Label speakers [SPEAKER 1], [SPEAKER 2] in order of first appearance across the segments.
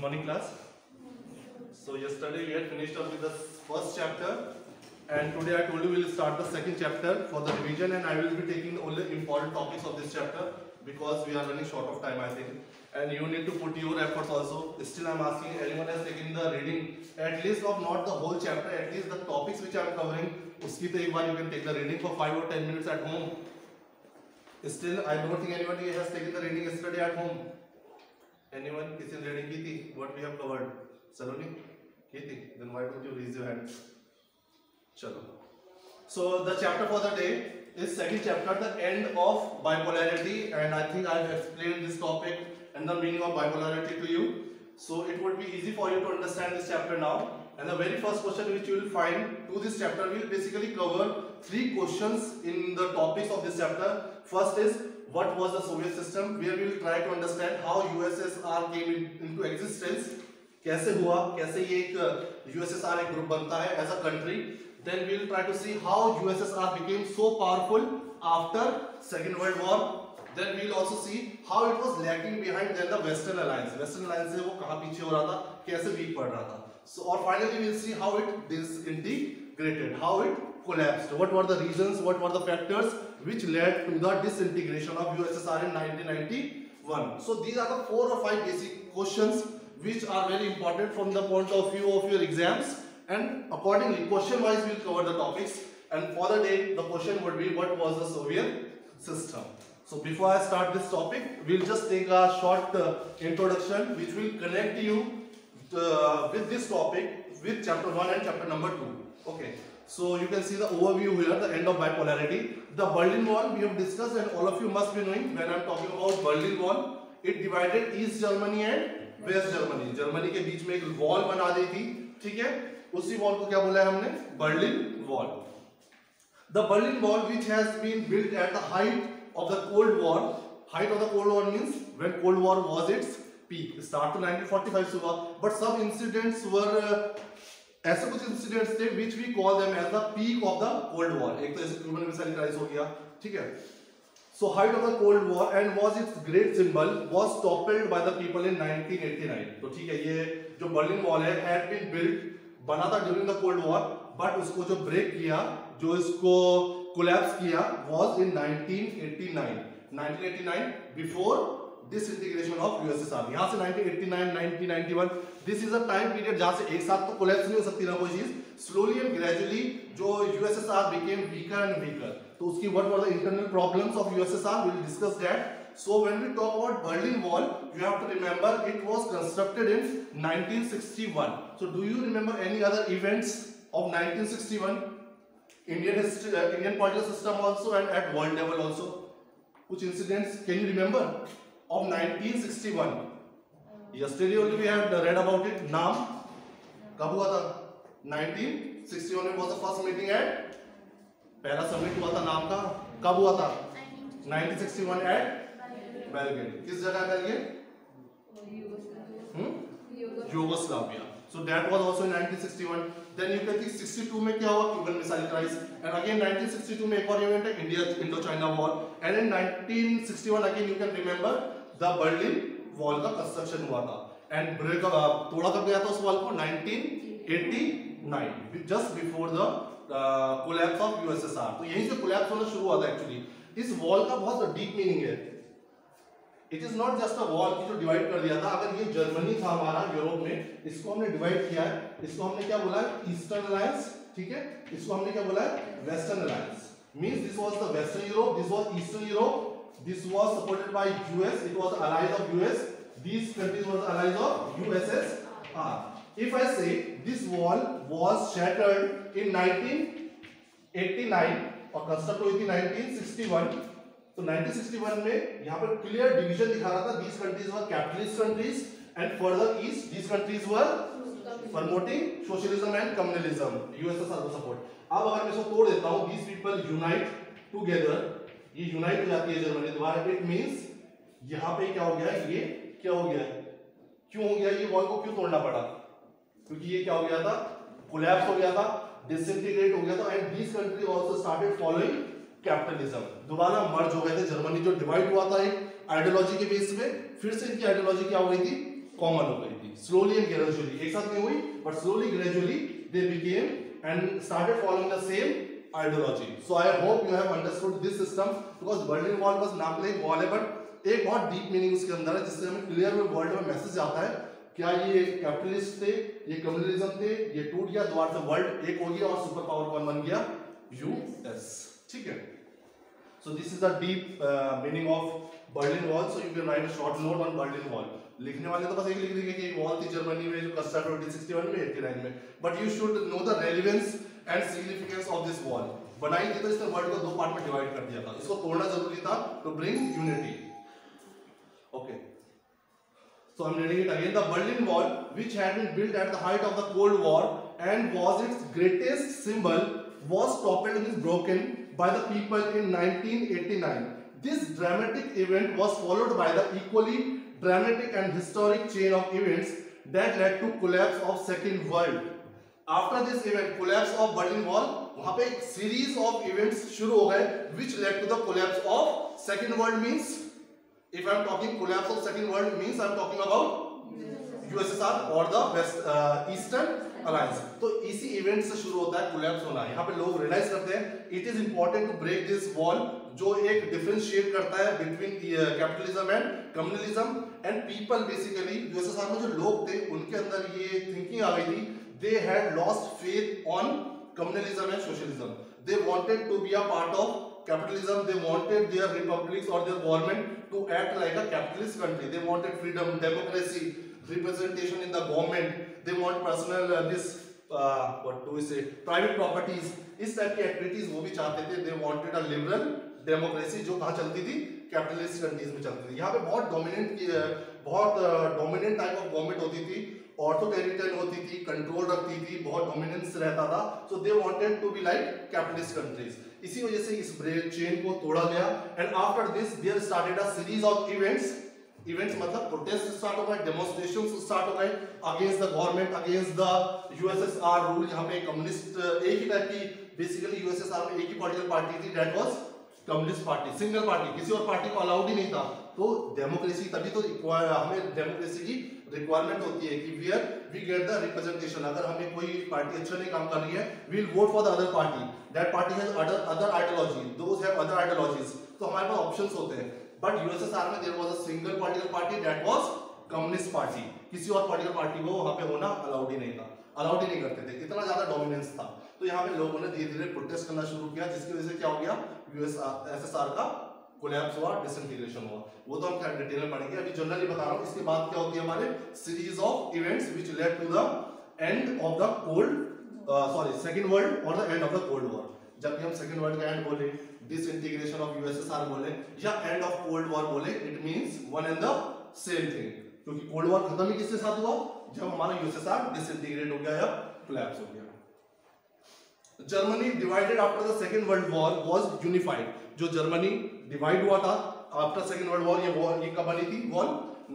[SPEAKER 1] Morning class. So yesterday we had finished up with the first chapter, and today I told you we will start the second chapter for the revision, and I will be taking only important topics of this chapter because we are running short of time, I think, and you need to put your efforts also. Still I am asking anyone has taken the reading at least of not the whole chapter, at least the topics which I am covering, uski to ek baar you can take the reading for 5 or 10 minutes at home. Still I don't think anybody has taken the reading yesterday at home. Anyone? किसी ने reading की थी? What we have covered? Saloni? की थी? Then why don't you raise your hand? चलो. So the chapter for the day is second chapter, the end of bipolarity, and I think I have explained this topic and the meaning of bipolarity to you. So it would be easy for you to understand this chapter now. And the very first question which you will find to this chapter will basically cover 3 questions in the topics of this chapter. First is what was the Soviet system, where we will try to understand how USSR came into existence, कैसे हुआ, कैसे ये एक USSR एक group बनता है as a country. Then we will try to see how USSR became so powerful after Second World War. Then we will also see how it was lagging behind than the Western Alliance. Western Alliance से वो कहाँ पीछे हो रहा था, कैसे weak पड़ रहा था. So और finally we will see how it disintegrated, how it collapsed. What were the reasons? What were the factors which led to the disintegration of USSR in 1991? So these are the 4 or 5 basic questions which are very important from the point of view of your exams, and accordingly question wise we will cover the topics. And for the day the question would be what was the Soviet system. So before I start this topic, we will just take a short introduction which will connect you with this topic with chapter 1 and chapter number 2. Okay. So you can see the overview here, the end of bipolarity. The Berlin Wall we have discussed, and all of you must be knowing when I am talking about Berlin Wall, it divided East Germany and West Germany. Germany के बीच में एक wall बना दी थी, ठीक है? उसी wall को क्या बोला है हमने? Berlin Wall. The Berlin Wall, which has been built at the height of the Cold War. Height of the Cold War means when Cold War was its peak. Start to 1945 से हुआ, but some incidents were ऐसे कुछ incidents थे which we call them as the peak of the Cold War. एक तो ऐसे Cuban missile crisis हो गया, ठीक है? So height of the Cold War and was its great symbol was toppled by the people in 1989. तो ठीक है, ये जो बर्लिन वॉल है had been built, बना था during the Cold War, but उसको जो ब्रेक किया, जो इसको कोलैप्स किया was in 1989. 1989 before disintegration of USSR. यहाँ से 1989, 1991, this is a time period जहाँ से एक साथ तो collapse नहीं हो सकती ना कोई चीज. Slowly and gradually जो USSR became weaker and weaker. तो उसकी what were the internal problems of USSR? We will discuss that. So when we talk about Berlin Wall, you have to remember it was constructed in 1961. So do you remember any other events of 1961? Indian history, Indian political system also, and at world level also. कुछ incidents can you remember? Of 1961. Yesterday only we had read about it. नाम कब हुआ था? 1961 में was the first meeting at पहला summit हुआ था नाम का. कब हुआ था? 1961 at Belgrade. किस जगह Belgrade? Yugoslavia. So that was also in 1961. Then you can think 62 में क्या हुआ? Cuban missile crisis. And again 1962 में एक और इवेंट है Indo-China War. And in 1961 again you can remember the Berlin Wall का कंस्ट्रक्शन हुआ था. And break तोड़ा कब गया था उस वॉल को? 1989, just before the collapse of USSR. तो यहीं से collapse होना शुरू हुआ था एक्चुअली. इस वॉल का बहुत डीप मीनिंग है. It is not just a wall की जो डिवाइड कर दिया था. अगर ये जर्मनी था हमारा यूरोप में, इसको हमने डिवाइड किया है. इसको हमने क्या बोला है? ईस्टर्न अलायंस, ठीक है? इसको हमने क्या बोला है? Western alliance. Means this was the western Europe, this was eastern Europe. This was supported by US. It was allies of US. These countries were allies of USSR. If I say this wall was shattered in 1989 और construct हुई थी 1961, तो 1961 में यहाँ पर clear division दिखा रहा था. These countries were capitalist countries, and further east these countries were promoting socialism and communalism. USSR को support. अब अगर मैं इसको तोड़ देता हूँ, these people unite together. ये यूनाइट हो जाती है जर्मनी द्वारा. इट मींस यहाँ पे क्या हो गया? ये क्या हो गया? क्यों हो गया? ये वॉल को क्यों तोड़ना पड़ा? क्योंकि ये क्या हो गया था? कोलैप्स हो गया था, डिसइंटीग्रेट हो गया था. And this country also started following capitalism. दोबारा मर्ज हो गए थे. जर्मनी जो डिवाइड हुआ था एक आइडियोलॉजी के बेस पे, फिर से इनकी आइडियोलॉजी क्या हो गई थी? कॉमन हो गई. थी, स्लोली एंड ग्रेजुअली, एक साथ नहीं हुई but slowly gradually they became and started following the same ideology. So I hope you have understood this system, because Berlin wall बस नाम के लिए वॉल है बट एक बहुत डीप मीनिंग उसके अंदर है, जिससे हमें क्लियर वर्ल्ड में मैसेज आता है क्या ये कैपिटलिस्ट थे, ये कम्युनलिज्म थे, ये टूट गया, दोबारा से वर्ल्ड एक हो गया और सुपर पावर कौन बन गया, यूएस. ठीक है. So this is the deep meaning of Berlin Wall. So you can write a short note on Berlin Wall. लिखने वाले तो बस एक लिख देंगे कि एक वॉल थी जर्मनी में जो कस्टा 1961 में 89 में, but you should know the relevance and significance of this wall. बनाई थी तो इसने वर्ल्ड को दो पार्ट में डिवाइड कर दिया था, इसको तोड़ना जरूरी था to bring unity. Okay, so I'm reading it again. The Berlin Wall, which had been built at the height of the Cold War and was its greatest symbol, was toppled and is broken by the people in 1989. This dramatic event was followed by the equally dramatic and historic chain of events that led to collapse of Second World. After this event, collapse of Berlin Wall, वहाँ पे एक series of events शुरू हो गए which led to the collapse of Second World. Means if I'm talking collapse of Second World means I'm talking about USSR or the West Eastern Alliance. तो इसी event से शुरू होता है कोलैप्स होना. यहाँ पे लोग रियलाइज करते हैं it is important to break this wall, जो एक डिफरेंशिएट करता है between capitalism and communalism and people. Basically USSR में जो लोग थे उनके अंदर ये थिंकिंग आ गई थी, they had lost faith on communalism and socialism. They wanted to be a part of capitalism. They wanted their republics or their government to act like a capitalist country. They wanted freedom, democracy, representation in the government. They want personal what do we say, private properties. इस type की activities वो भी चाहते थे. They wanted a liberal democracy जो कहाँ चलती थी, कैपिटलिस्ट कंट्रीज में चलती थी. यहाँ पे बहुत डोमिनेंट टाइप ऑफ गवर्नमेंट होती थी, ऑर्थोटेरिटन होती थी, कंट्रोल रखती थी, बहुत डोमिनेंस रहता था. So they wanted to be like capitalist countries. इसी वजह से इस ब्रेक चेन को तोड़ा गया. And after this there started a series of events. Events मतलब प्रोटेस्ट स्टार्ट हो गए, डेमोन्स्ट्रेशंस स्टार्ट हो गए against the government, against the USSR rule. यहाँ पे कम्युनिस्ट एक ही टाइप की, बेसिकली यूएसएसआर में एक ही पॉलिटिकल पार्टी थी, that was communist party, single party, किसी और पार्टी को अलाउड ही नहीं था. तो डेमोक्रेसी, तभी तो हमें डेमोक्रेसी की रिक्वायरमेंट होती है कि where we get the representation. अगर हमें कोई पार्टी अच्छा नहीं काम कर रही है, we will vote for the other party. That party has other ideology, those have other ideologies. तो हमारे पास ऑप्शंस होते हैं. बट यूएसएसआर में there was a single political party, that was communist party. किसी और पॉलिटिकल पार्टी को वहां पे होना अलाउड ही नहीं था, अलाउड ही नहीं करते थे, इतना ज्यादा डोमिनेंस था. तो यहाँ पे लोगों ने धीरे धीरे प्रोटेस्ट करना शुरू किया, जिसकी वजह से क्या हो गया, यूएसएसआर का कोलैप्स हुआ, डिसइंटीग्रेशन हुआ. वो तो हम क्या डिटेल में पढ़ेंगे, अभी जनरली बता रहा हूँ. इसके बाद क्या होती है हमारे series of events which led to the end of the second world और the end of the cold war. जब भी हम सेकंड वर्ल्ड का एंड बोले, डिसइंटीग्रेशन ऑफ यूएसएसआर बोले या एंड ऑफ कोल्ड वॉर बोले, it means one and the same thing. क्योंकि कोल्ड वॉर खत्म ही किसके साथ हुआ, जब हमारा यूएसएसआर डिसइंटीग्रेट हो गया या कोलैप्स हो गया. Germany divided after the second world war was unified. जो जर्मनी डिवाइड हुआ था आफ्टर सेकंड वर्ल्ड वॉर, ये कब बनी थी, वॉर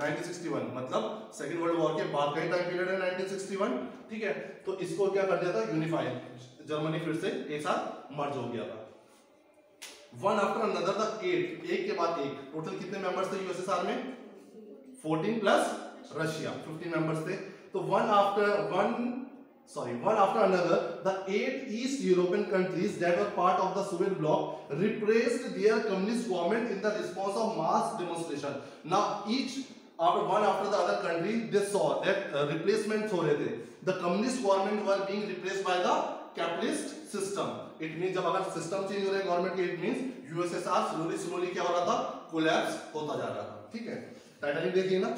[SPEAKER 1] 1961, मतलब सेकंड वर्ल्ड वॉर के बाद का ही टाइम पीरियड है 1961. ठीक है, तो इसको क्या कर दिया था, यूनिफाइड. जर्मनी फिर से एक साथ मर्ज हो गया था. वन आफ्टर अनदर द एक के बाद एक. टोटल कितने मेंबर्स थे यूएसएसआर में, 14 प्लस रशिया, 15 मेंबर्स थे. तो one after another, the 8 East European countries that were part of the Soviet bloc repressed their communist government in the response of mass demonstration. Now each after the other country, they saw that replacements हो रहे थे. The communist government were being replaced by the capitalist system. It means जब अगर system change हो रहे हैं government के, it means USSR slowly क्या हो रहा था, कोलैप्स होता जा रहा था. ठीक है, टाइटैनिक देखिए ना,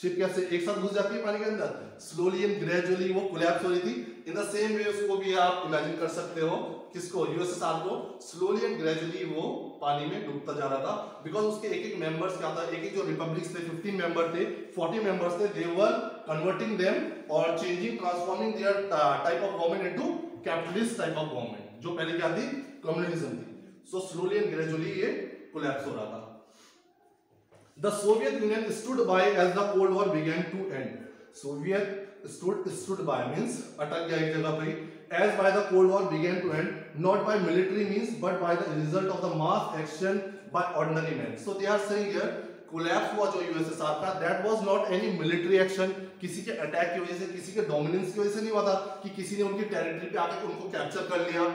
[SPEAKER 1] शिप कैसे एक साथ घुस जाती है पानी के अंदर, स्लोली एंड ग्रेजुअली वो कोलैप्स हो रही थी. इन द सेम वे उसको भी आप इमेजिन कर सकते हो, किसको, यूएसएसआर को, स्लोली एंड ग्रेजुअली वो पानी में डूबता जा रहा था. बिकॉज उसके एक एक मेंबर्स क्या था, एक एक जो रिपब्लिक्स थे, 15 मेंबर थे, 40 मेंबर्स थे, दे वर कन्वर्टिंग देम और changing, transforming their type of government into capitalist type of government, जो पहले क्या थी, कम्युनिज्म थी. सो स्लोली एंड ग्रेजुअली ये कोलैप्स हो रहा था. The Soviet Union stood by as the Cold War began to end. Soviet stood by means अटक गया एक जगह पे. As by the Cold War began to end, not by military means, but by the result of the mass action by ordinary men. So they are saying here, collapse हुआ जो USSR का, that was not any military action, किसी के attack की वजह से, किसी के डोमिनेंस की वजह से नहीं हुआ था कि किसी ने उनकी टेरिटरी पे आके उनको कैप्चर कर लिया,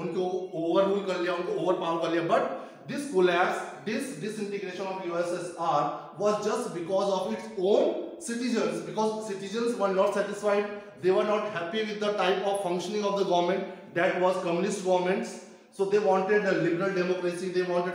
[SPEAKER 1] उनको ओवररूल कर लिया, उनको ओवरपावर कर लिया, but this collapse, this disintegration of USSR was just because of its own citizens, because citizens were not satisfied, they were not happy with the type of functioning of the government that was communist governments. So they wanted a liberal democracy, they wanted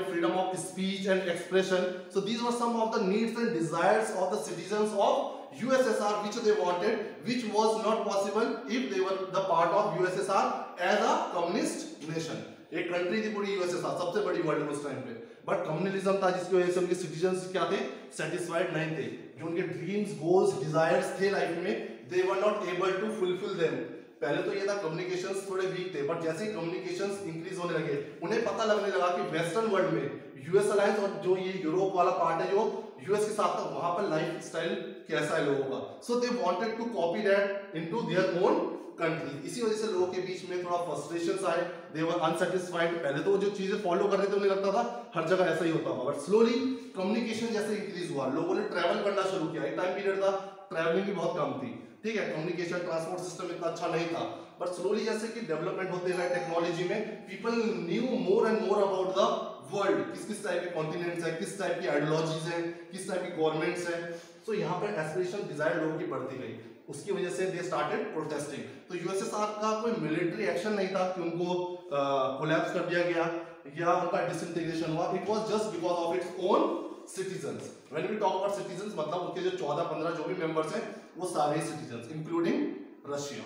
[SPEAKER 1] freedom of speech and expression. So these were some of the needs and desires of the citizens of USSR which they wanted, which was not possible if they were the part of USSR as a communist nation. एक country थी पूरी USSR, सबसे बड़ी world में उस time पे, but communalism था जिसकी वजह से उनके सिटीजन्स क्या थे, सेटिस्फाइड नहीं थे, जो उनके ड्रीम्स, गोल्स, डिजायर्स थे लाइफ में, they were not able to fulfil them. पहले तो ये था कम्युनिकेशंस थोड़े वीक थे, बट जैसे ही कम्युनिकेशंस इंक्रीज होने लगे, उन्हें पता लगने लगा कि वेस्टर्न वर्ल्ड में यूएस अलायंस और जो ये यूरोप वाला पार्ट है जो यूएस के साथ था, वहां पर लाइफ स्टाइल कैसा है लोगों का, so they wanted to copy that into their own country. इसी वजह से लोगों के बीच में थोड़ा फ्रस्ट्रेशंस आए, दे वर अनसैटिस्फाइड। पहले तो जो चीजें फॉलो कर रहे थे उन्हें लगता था हर जगह ऐसा ही होता था, बट स्लोली कम्युनिकेशन जैसे इंक्रीज हुआ, लोगों ने ट्रैवल करना शुरू किया। एक टाइम पीरियड था ट्रैवलिंग भी बहुत कम थी, ठीक है, कम्युनिकेशन ट्रांसपोर्ट सिस्टम इतना अच्छा नहीं था, बट स्लोली जैसे कि डेवलपमेंट होते गए टेक्नोलॉजी में, people new more and more about the world, किस किस टाइप के कॉन्टिनेंट्स है, किस टाइप की आइडियोलॉजीज है, किस टाइप की गवर्नमेंट्स है। सो यहाँ पर एस्पिरेशन, डिजायर लोगों की बढ़ती गई, उसकी वजह से दे स्टार्टेड प्रोटेस्टिंग। तो यूएसएसआर का कोई मिलिट्री एक्शन नहीं था कि उनको कोलैप्स कर दिया गया या उनका डिसइंटीग्रेशन हुआ, it was just because of its own citizens. When we talk about citizens, मतलब उसके जो 14-15 जो भी मेंबर्स हैं वो सारे सिटीजंस, इंक्लूडिंग रशिया,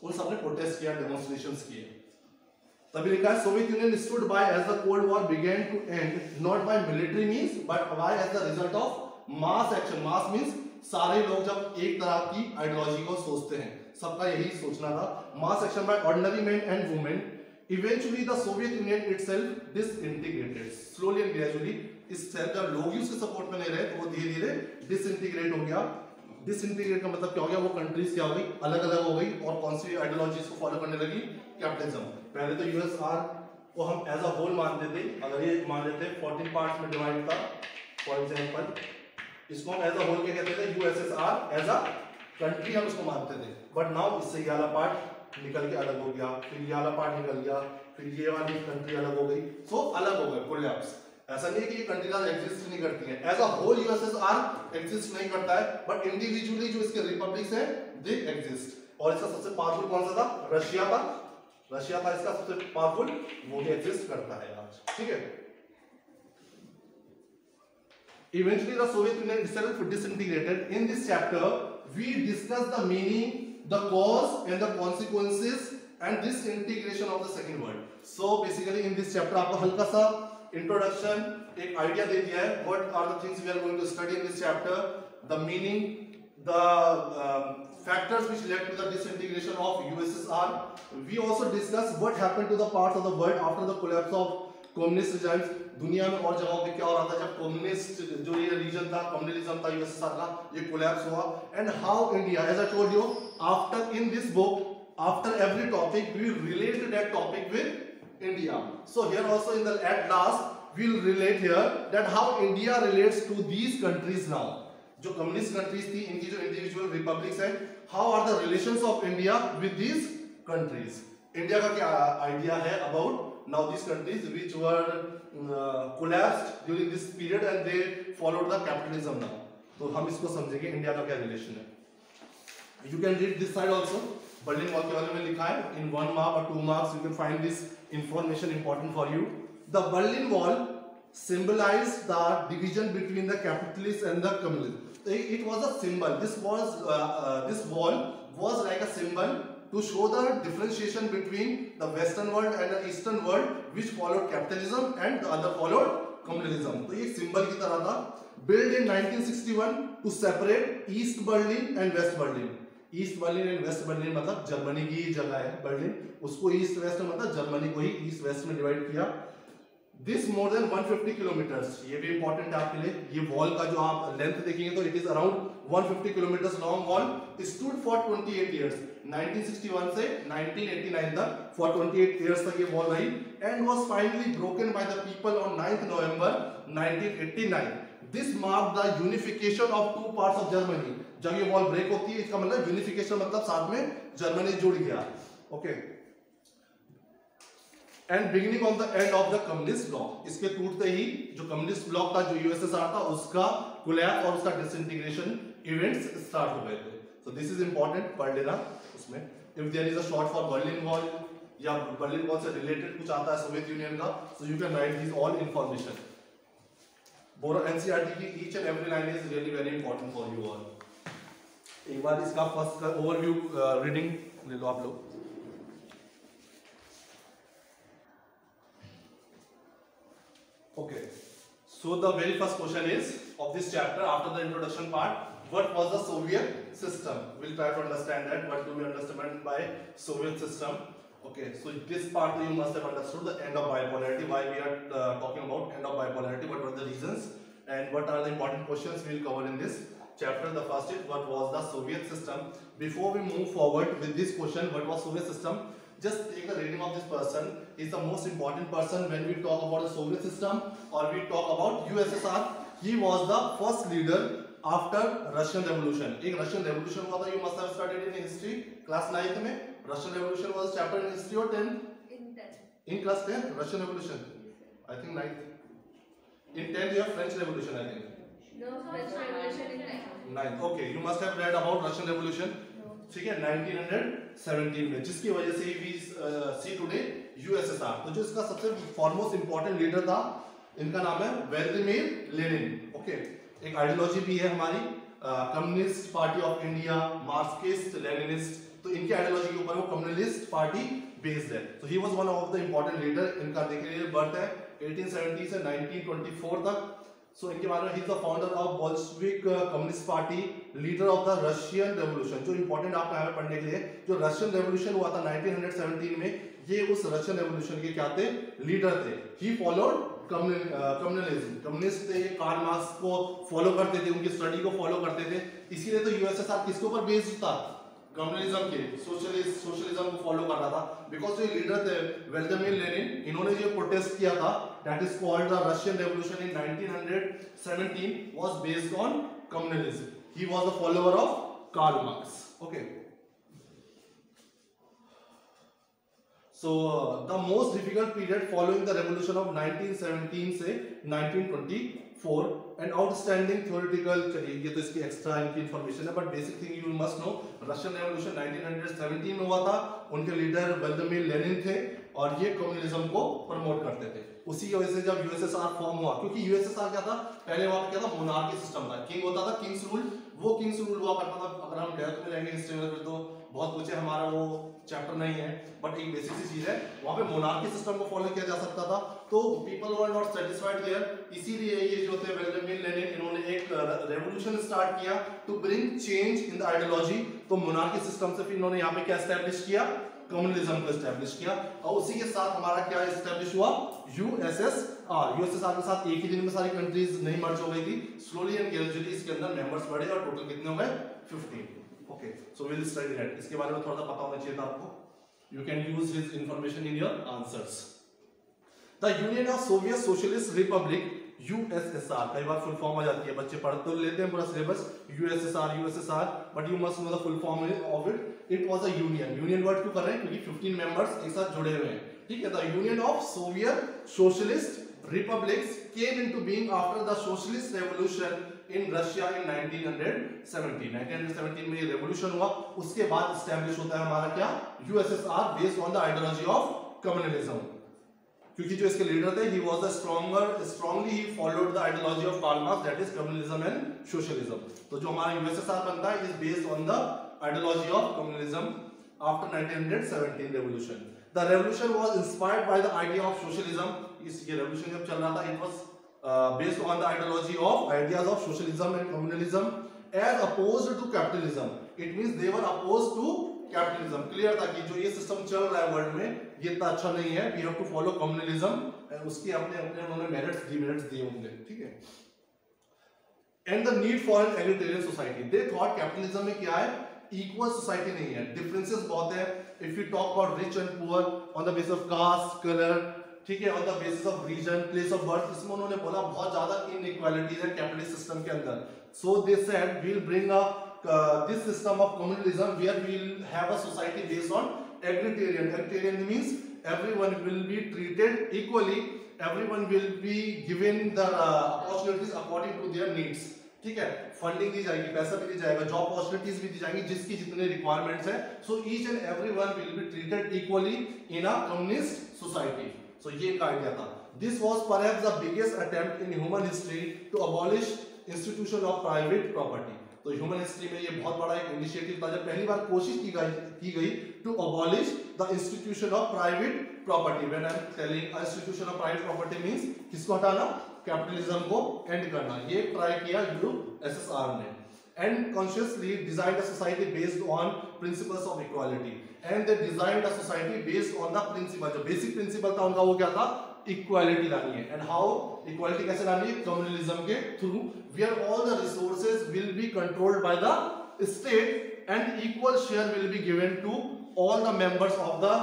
[SPEAKER 1] उन सबने प्रोटेस्ट किया, डेमोन्स्ट्रेशंस किए। तभी लिखा है Soviet Union stood by as the cold war began to end, not by military means but by as the result of mass action. Mass means सारे लोग जब एक तरह की आइडियोलॉजी को सोचते हैं, सबका यही सोचना था। Mass action by ordinary man and women, eventually the Soviet union itself disintegrated, slowly and gradually. इस जब लोग ही उसके सपोर्ट में नहीं रहे तो वो धीरे धीरे डिसइंटीग्रेट हो गया। डिसइंटीग्रेट का मतलब क्या हो गया, वो कंट्रीज क्या हो गई, अलग अलग हो गई और कौन सी आइडियोलॉजीज को फॉलो करने लगी, कैपिटलिज्म। पहले तो यूएसआर को हम एज अ होल मानते थे, अगर ये मान लेते 14 पार्ट्स में डिवाइड था, फॉर एग्जांपल इसको हम एज अ होल क्या कहते थे, यूएसएसआर एज अ कंट्री हम इसको मानते थे, बट नाउ इससे ये वाला पार्ट निकल के अलग हो गया, फिर ये वाला पार्ट निकल गया, फिर ये वाली कंट्री अलग हो गई, सो अलग हो गए, कोलैप्स। ऐसा नहीं है कि ये कंट्रीज एग्जिस्ट नहीं करती हैं, as a whole USSR exist नहीं करता है, बट इंडिविजुअली जो इसके रिपब्लिक्स हैं दे एग्जिस्ट। और इसका सबसे पावरफुल कौन सा था, रशिया था, रशिया था इसका सबसे पावरफुल, वो भी एग्जिस्ट करता है आज, ठीक है। Eventually the Soviet Union itself disintegrated. In this chapter we discuss the meaning, the cause and the consequences and disintegration of the second world. So basically in this chapter आपको हल्का सा इंट्रोडक्शन, एक idea दे दिया है, what are the things we are going to study in this chapter, the meaning, the factors which led to the disintegration of USSR. We also discuss what happened to the parts of the world after the collapse of communist regimes. दुनिया में और जगहों पे क्या हो रहा था जब कम्युनिस्ट जो ये रीजन था, कम्युनलिज्म था यूएसएसआर का, ये कोलैप्स हुआ, and how India, as I told you, after in this book, after every topic we relate that topic with India. So here also in the at last we'll relate here that how India relates to these countries now. जो communist countries थी, इनकी जो individual republics हैं, how are the relations of India with these countries. India का क्या idea है about now these countries which were collapsed during this period and they followed the capitalism now. तो हम इसको समझेंगे इंडिया का क्या रिलेशन है। You can read this side also. Berlin wall के बारे में लिखा है, in 1 mark or 2 marks you can find this information important for you. The Berlin Wall symbolized the division between the capitalists and the communists. It was a symbol. This wall was like a symbol to show the differentiation between the Western world and the Eastern world, which followed capitalism and the other followed communism. तो ये symbol की तरह था. Built in 1961 to separate East Berlin and West Berlin. East Berlin and west Berlin मतलब Germany की जगह है Berlin, उसको ईस्ट वेस्ट मतलब जर्मनी को ही ईस्ट वेस्ट में डिवाइड किया। दिस मोर देन 150 किलोमीटर्स, ये भी इंपॉर्टेंट है आपके लिए। ये वॉल का जो आप लेंथ देखेंगे तो it is around 150 kilometres long wall, stood for 28 years. 1961 से 1989 तक, फॉर 28 years तक ये वॉर रही, and was finally broken by the people on 9th November 1989. This mark the unification of two parts of Germany. जब ये war break होती है इसका मतलब यूनिफिकेशन, मतलब साथ में जर्मनी जुड़ गया. Okay, and beginning of the end of the communist bloc. इसके टूटते ही जो कम्युनिस्ट ब्लॉक था, जो यूएसएसआर था, उसका कोलैप्स और उसका डिसइंटीग्रेशन इवेंट्स स्टार्ट हो गए थे. सो दिस इज इंपॉर्टेंट, पढ़ लेना. उसमें if there is a short for Berlin wall या बर्लिन वॉल से रिलेटेड कुछ आता है सोवियत यूनियन का, so you can write this all information. बोरो एनसीईआरटी की each and every line is really very important for you all. एक बार इसका फर्स्ट का ओवरव्यू रीडिंग ले लो आप लोग. Okay, so the very first question is of this chapter after the introduction part, what was the Soviet system? We'll try to understand that. What do we understand by Soviet system? Okay, so this part you must have understood the end of bipolarity, why we are talking about end of bipolarity, what were the reasons and what are the important questions we will cover in this chapter. The first is what was the Soviet system. Before we move forward with this question, what was Soviet system, just take the reading of this person. He is the most important person when we talk about the Soviet system or we talk about USSR. He was the first leader after Russian Revolution. एक Russian Revolution हुआ था. You must have studied in history class 9th में. Russian Revolution was a chapter in history or 10th? In 10th. In class 10th, Russian Revolution. I think 9th. In 10th you have French Revolution, I think.
[SPEAKER 2] No, French Revolution in 9th.
[SPEAKER 1] 9th. Okay, you must have read about Russian Revolution. ठीक है, 1917 में, जिसकी वजह से we C today USSR. तो जो इसका सबसे फॉरमोस्ट इंपॉर्टेंट लीडर था, इनका नाम है व्लादिमीर लेनिन. ओके, एक आइडियोलॉजी भी है हमारी communist party of India, Marxist Leninist. तो इनकी आइडियोलॉजी के ऊपर वो कम्युनिस्ट पार्टी बेस्ड है. तो he was one of the important leader. इनका देखिए बर्थ है 1870 से 1924 तक. सो इनके बारे में he is the founder of Bolshevik communist party, leader of the Russian revolution. जो इंपॉर्टेंट आपको यहाँ पे पढ़ने के लिए, जो रशियन रेवोल्यूशन हुआ था 1917 में, ये उस रशियन रेवोल्यूशन के क्या थे, लीडर थे. He followed communalism. कम्युनिस्ट थे, कार्ल मार्क्स को फॉलो करते थे, उनकी स्टडी को फॉलो करते थे. इसीलिए तो यूएसएसआर किसके ऊपर बेस्ड था, कम्युनलिज्म के, सोशलिज्म को फॉलो कर रहा था. बिकॉज जो लीडर थे व्लादिमीर लेनिन, इन्होंने जो प्रोटेस्ट किया था, that is called the Russian Revolution in 1917, was based on communalism. He was a follower of Karl Marx. Okay. So the most difficult period following the revolution of 1917 से 1924, an outstanding theoretical, चलिए ये तो इसकी extra इनकी information है, but basic thing you must know, Russian revolution 1917 में हुआ था. उनके लीडर व्लादिमीर लेनिन थे और ये कम्युनिज्म को प्रमोट करते थे. उसी की वजह से जब यूएसएसआर फॉर्म हुआ, क्योंकि यूएसएसआर क्या था, पहले वहां पे क्या था, मोनार्की सिस्टम था. किंग होता था, किंग्स रूल, वो किंग्स रूल हुआ करता था. अगर हम डेप्थ में जाएंगे हिस्ट्री में फिर तो बहुत कुछ है, हमारा वो चैप्टर नहीं है, बट एक बेसिक सी चीज है, वहां पे मोनार्की सिस्टम को फॉलो किया जा सकता था. तो people were not satisfied there, इसीलिए ये जो थे व्लादिमीर लेनिन, इन्होंने एक रेवोल्यूशन स्टार्ट किया to bring change in the ideology. तो मोनार्की सिस्टम से फिर इन्होंने यहाँ पे क्या एस्टैब्लिश किया, कम्युनिज्म को एस्टैब्लिश किया. और उसी के साथ हमारा क्या एस्टैब्लिश हुआ, यूएसएसआर. यूएसएसआर के साथ एक ही दिन में सारी कंट्रीज नहीं मर्ज हो गई थी. स्लोली एंड ग्रेजुअली इसके अंदर मेंबर्स बढ़े और टोटल कितने हो गए, 15. Okay, so we will study that. इसके बारे में थोड़ा सा पता होना चाहिए था आपको. You can use his information in your answers. The Union of Soviet socialist Republic, USSR. कई बार फुल फॉर्म आ जाती है, बच्चे पढ़ तो लेते हैं पूरा syllabus USSR, but you must know the full form of it. It was a union. Union word क्यों कर रहे हैं, क्योंकि 15 मेंबर्स एक साथ जुड़े हुए हैं. ठीक है, the Union of Soviet Socialist Republics came into being after the socialist revolution in Russia in 1917. 1917 में ये रेवोल्यूशन हुआ, उसके बाद एस्टैब्लिश होता है हमारा क्या, USSR, based on the ideology of communalism. क्योंकि जो इसके लीडर थे, he was a strongly he followed the ideology of Karl Marx, that is communism and socialism. तो जो हमारा यूएसएसआर बनता है is based on the ideology of communism after 1917 revolution. The revolution was inspired by the idea of socialism. इस ये revolution जब चल रहा था, it was based on the ideology of ideas of socialism and communism as opposed to capitalism. It means they were opposed to capitalism. Clear था कि जो ये सिस्टम चल रहा है वर्ल्ड में, ये इतना अच्छा नहीं है, we have to follow communalism. उसके अपने अपने उन्होंने मेरिट्स दिए होंगे. ठीक है. And the need for an egalitarian society. They thought capitalism में क्या है इक्वल सोसाइटी नहीं है, डिफरेंसेस बहुत है। If you talk about rich and poor on the basis of caste, colour, ठीक है, on the basis of region, place of birth, इसमें उन्होंने बोला बहुत ज्यादा इनइक्वालिटीज है कैपिटलिस्ट सिस्टम के अंदर। So they said we will bring a this system of communalism where we will have a society based on egalitarian. Egalitarian means everyone will be treated equally, everyone will be given the opportunities according to their needs, ठीक है, funding दी जाएगी, पैसा भी दी जाएगा, job opportunities भी दी जाएंगी जिसकी जितने रिक्वायरमेंट्स है। So each and everyone will be treated equally in a communist society. So ये एक आइडिया था। This was perhaps the biggest attempt in human history to abolish institution of private property. तो human history में ये बहुत बड़ा एक initiative था जब पहली बार कोशिश की गई to abolish the institution of private property. When I am telling institution of private property means किसको हटाना, कैपिटलिज्म को एंड करना। ये ट्राई किया यूएसएसआर ने and consciously designed a society based on principles of equality and they designed a society based on the principle. जो basic principle था उनका वो क्या था, इक्वालिटी लानी है। एंड हाउ इक्वालिटी कैसे लानी है, कम्युनलिज्म के थ्रू, where all the resources will be controlled by the state and equal share will be given to all the members of the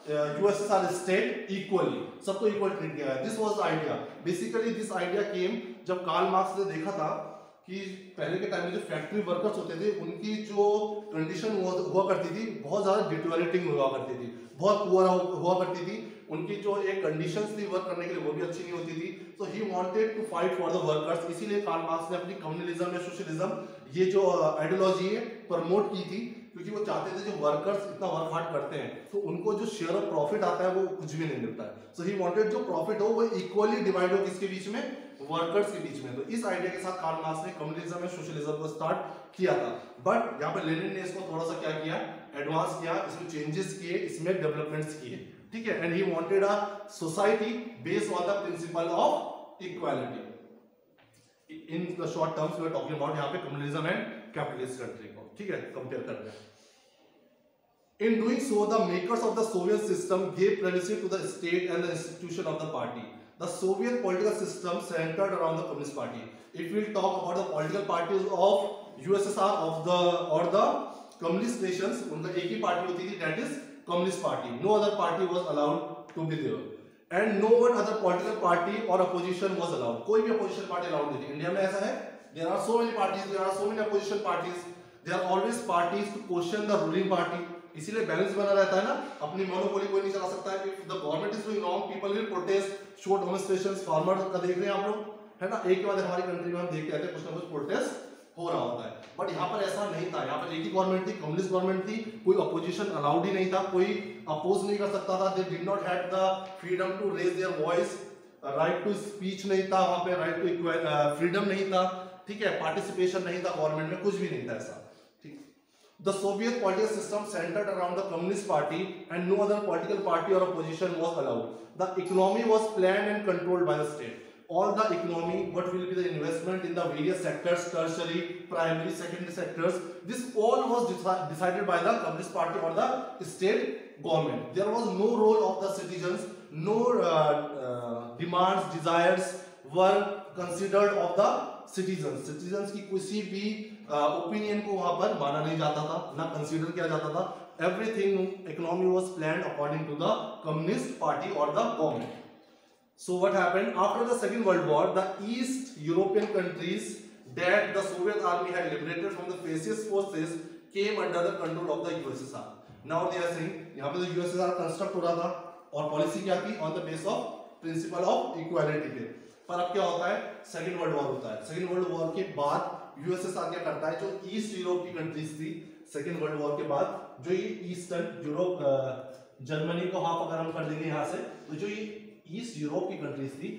[SPEAKER 1] USSR state equally, सबको इक्वल ट्रीट किया है। This was the idea. Basically this idea came जब Karl Marx ने देखा था कि पहले के टाइम में जो फैक्ट्री वर्कर्स होते थे उनकी जो कंडीशन हुआ करती थी बहुत ज्यादा डिटोरेटिंग हुआ करती थी, बहुत पुअर हुआ करती थी, उनकी जो एक कंडीशंस थी वर्क करने के लिए वो भी अच्छी नहीं होती थी। So he wanted to fight for the workers. इसीलिए कार्ल मार्क्स ने अपनी कम्युनलिज्म या सोशलिज्म ये जो आइडियोलॉजी है प्रमोट की थी, क्योंकि वो चाहते थे जो वर्कर्स इतना वर्क हार्ड करते हैं तो उनको जो शेयर ऑफ प्रॉफिट आता है वो कुछ भी नहीं मिलता है। सो ही वांटेड जो प्रॉफिट हो वो इक्वली डिवाइड हो किसके बीच में, वर्कर्स के बीच में। तो इस आइडिया के साथ कार्ल मार्क्स ने कम्युनलिज्म या सोशलिज्म को स्टार्ट किया था। बट यहाँ पे लेनिन ने इसको थोड़ा सा क्या किया, एडवांस किया, इसमें चेंजेस किए, इसमें डेवलपमेंट्स किए, ठीक है। And he wanted a society based on the principle of equality. In the short terms we are talking about यहाँ पे कम्युनलिज्म एंड कैपिटलिस्ट कंट्री को, ठीक है, कंपेयर कर रहे हैं। In doing so, the makers of the Soviet system gave privacy to the state and the institution of the party. The Soviet political system centered around the Communist Party. If we talk about the political parties of USSR or the communist nations, उनका एक ही party होती थी, that is Communist Party. No other party was allowed to be there, and no one other political party or opposition was allowed. कोई भी opposition party allowed नहीं थी। India में ऐसा है, there are so many parties, there are so many opposition parties. There are always parties to question the ruling party. इसीलिए balance बना रहता है ना, अपनी मोनोपोली कोई नहीं चला सकता है। If the government is doing wrong, people will protest, show demonstrations, farmer का देख रहे हैं आप लोग, है ना, एक के बाद हमारी कंट्री में हम देखते रहते हैं कुछ ना कुछ प्रोटेस्ट हो रहा होता है। बट यहाँ पर ऐसा नहीं था, यहाँ पर एक ही गवर्नमेंट थी, कम्युनिस्ट गवर्नमेंट थी, कोई अपोजिशन अलाउड ही नहीं था, कोई अपोज नहीं कर सकता था। They did not have the freedom to raise their voice, right to speech नहीं था वहां पे, राइट टू फ्रीडम नहीं था, ठीक है, पार्टिसिपेशन नहीं था गवर्नमेंट में, कुछ भी नहीं था ऐसा। The Soviet political system centered around the Communist Party and no other political party or opposition was allowed. The economy was planned and controlled by the state. All the economy, what will be the investment in the various sectors, tertiary, primary, secondary sectors, this all was decided by the Communist Party or the state government. There was no role of the citizens, no demands, desires were considered of the citizens. Citizens की किसी भी opinion को वहां पर माना नहीं जाता था, ना कंसीडर किया जाता था। Everything economy was planned according to the communist party और the government. So what happened after the second world war, the East European countries that the Soviet army had liberated from the fascist forces came under the control of the USSR. Now they are saying, यहाँ पे तो USSR construct हो रहा था और policy क्या थी, on the base of principal of equality पे। पर अब क्या होता है, सेकंड वर्ल्ड वॉर होता है। सेकंड वर्ल्ड वॉर के बाद यूएसएसआर क्या करता है, जो ईस्ट यूरोप की कंट्रीज थी, सेकंड वर्ल्ड वॉर के बाद जो ये ईस्टर्न यूरोप, जर्मनी को हाफ अगर हम कर देंगे यहाँ से, तो जो ये ईस्ट यूरोप की कंट्रीज थी,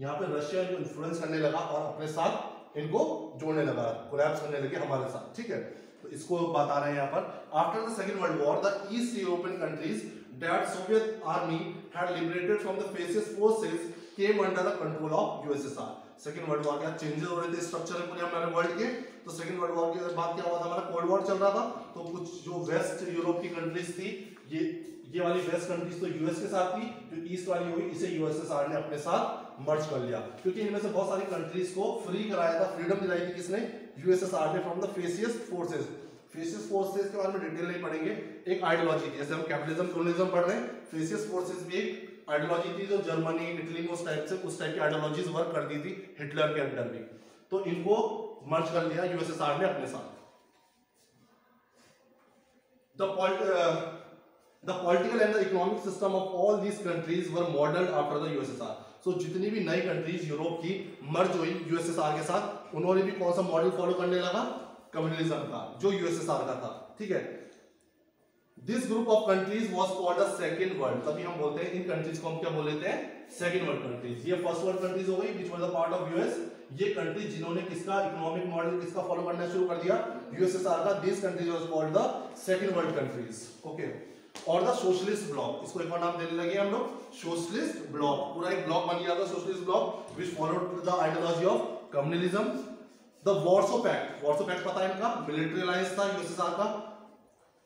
[SPEAKER 1] यहाँ पे रशिया इनको इन्फ्लुएंस करने लगा और अपने साथ इनको जोड़ने लगा, कोलैप्स करने लगे हमारे साथ, ठीक है। तो इसको बता रहे हैं यहाँ पर, after the second world war the East European countries that Soviet army had liberated from the fascist forces came under the control of USSR. Second world war के चेंजेस हो रहे थे स्ट्रक्चर में पूरे हमारे वर्ल्ड के। तो सेकंड वर्ल्ड वॉर के बाद क्या हुआ था, हमारा कोल्ड वॉर चल रहा था, तो कुछ जो वेस्ट यूरोप की कंट्रीज थी, ये वाली वेस्ट कंट्रीज तो यूएस के साथ थी, जो ईस्ट वाली हुई इसे यूएसएसआर ने अपने साथ मर्ज कर लिया, क्योंकि इनमें से बहुत सारी कंट्रीज को फ्री कराया था, फ्रीडम दिलाई थी किसने, यूएसएसआर ने, from the fascist forces। Faces forces के बारे में डिटेल नहीं पढ़ेंगे, एक आइडियोलॉजी थी, जैसे हम कैपिटलिज्म कम्युनिज्म पढ़ रहे हैं, फेसिस फोर्सेस भी एक आइडियोलॉजी थी जो जर्मनी इटली में उस टाइप की आइडियोलॉजीज वर्क करती थी हिटलर के अंडर भी, तो इनको मर्ज कर लिया यूएसएसआर ने अपने साथ। The political and the economic system of all these countries were modeled after the USSR. So जितनी भी नई कंट्रीज यूरोप की मर्ज हुई यूएसएसआर के साथ, उन्होंने भी कौन सा मॉडल फॉलो करने लगा? कम्युनिज्म का, जो यूएसएसआर का था, ठीक है। This group of countries was called the second world. तभी हम बोलते हैं इन कंट्रीज को हम क्या बोल लेते हैं? Second world countries. ये फर्स्ट वर्ल्ड कंट्रीज हो गई which were the part of US। ये कंट्रीज जिन्होंने किसका इकोनॉमिक मॉडल किसका फॉलो करना शुरू कर दिया? यूएसएसआर का। These countries was called the second world countries. Okay. और द सोशलिस्ट ब्लॉक, इसको एक और नाम देने लगे हम लोग, सोशलिस्ट ब्लॉक। पूरा एक ब्लॉक बन गया था socialist block which followed the ideology of communism. The Warsaw Pact, Warsaw Pact पता है इनका, मिलिट्री अलायंस था यूएसएसआर का।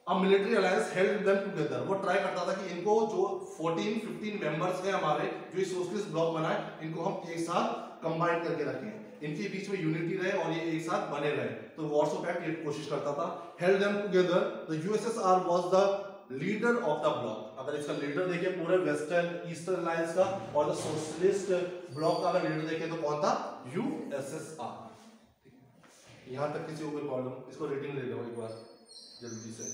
[SPEAKER 1] अब military alliance held them together, वो ट्राई करता था कि इनको जो 14-15 मेंबर्स हैं हमारे जो ये सोशलिस्ट ब्लॉक बनाए, इनको हम एक साथ कंबाइन करके रखें, इनके बीच में यूनिटी रहे और ये एक साथ बने रहे। तो वार्सो पैक्ट ये कोशिश करता था। Held them together, the USSR was the leader of the block. अगर इसका लीडर देखें पूरे वेस्टर्न ईस्टर्न अलायंस का और द सोशलिस्ट ब्लॉक का अगर लीडर देखें तो कौन था? यूएसएसआर। यहां तक किसी को कोई प्रॉब्लम? इसको रेटिंग ले लो एक बार जल्दी से।